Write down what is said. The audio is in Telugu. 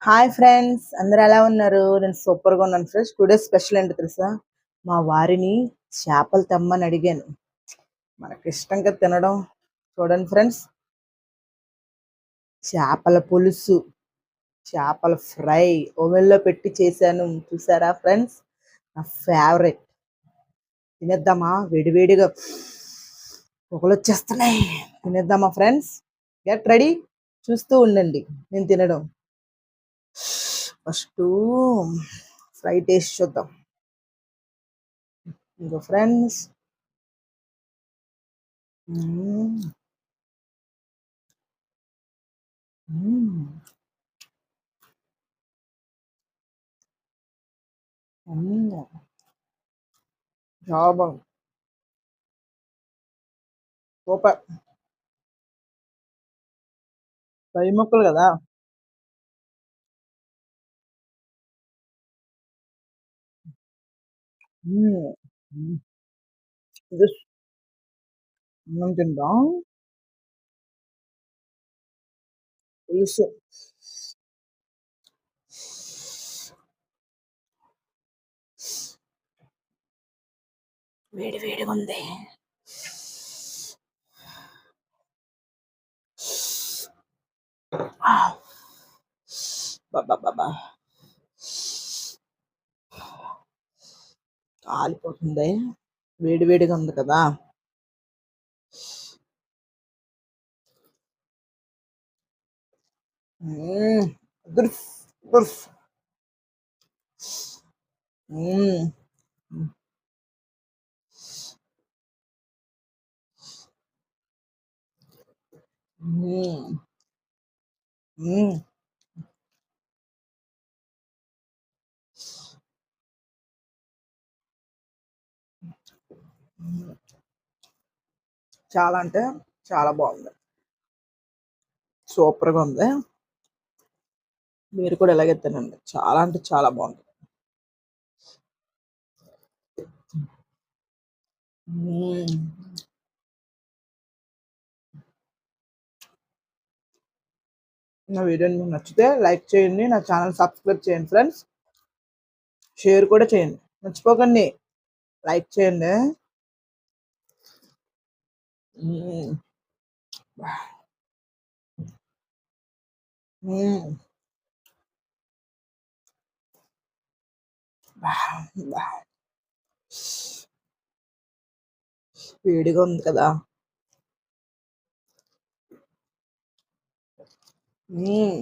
హాయ్ ఫ్రెండ్స్, అందరూ ఎలా ఉన్నారు? నేను సూపర్గా ఉన్నాను ఫ్రెండ్స్. టుడే స్పెషల్ ఏంటో తెలుసా? మా వారిని చేపలు తెమ్మని అడిగాను. మనకి ఇష్టంగా తినడం. చూడండి ఫ్రెండ్స్, చేపల పులుసు, చేపల ఫ్రై ఓవెన్లో పెట్టి చేశాను. చూసారా ఫ్రెండ్స్? నా ఫేవరెట్. తినేద్దామా? వేడివేడిగా పొగలు వచ్చేస్తున్నాయి. తినేద్దామా ఫ్రెండ్స్? Get ready. చూస్తూ ఉండండి నేను తినడం. ఫస్ట్ ఫ్రై టేస్ట్ చూద్దాం. ఇంకో ఫ్రెండ్స్. మ్మ్. మ్మ్. మ్మ్. చాలా బాగుంది. సూపర్. ఫ్రై ముక్కలు కదా. మ్మ్. మ్మ్. ఇది అన్నం తిందాం. పులుసు. వేడి వేడిగా ఉంది. బాబా కాలిపోతుంది. వేడి వేడిగా ఉంది కదా. మ్మ్. దుర్ఫ్ దుర్ఫ్. మ్మ్. మ్మ్. మ్మ్. చాలా అంటే చాలా బాగుంది. సూపర్గా ఉంది. మీరు కూడా ఇలాగే తినండి. చాలా అంటే చాలా బాగుంది. మ్మ్. నా వీడియో మీకు నచ్చితే లైక్ చేయండి. నా ఛానల్ సబ్స్క్రైబ్ చేయండి ఫ్రెండ్స్. షేర్ కూడా చేయండి. మర్చిపోకండి, లైక్ చేయండి. మ్మ్. మ్మ్. వేడిగా ఉంది కదా. మ్మ్.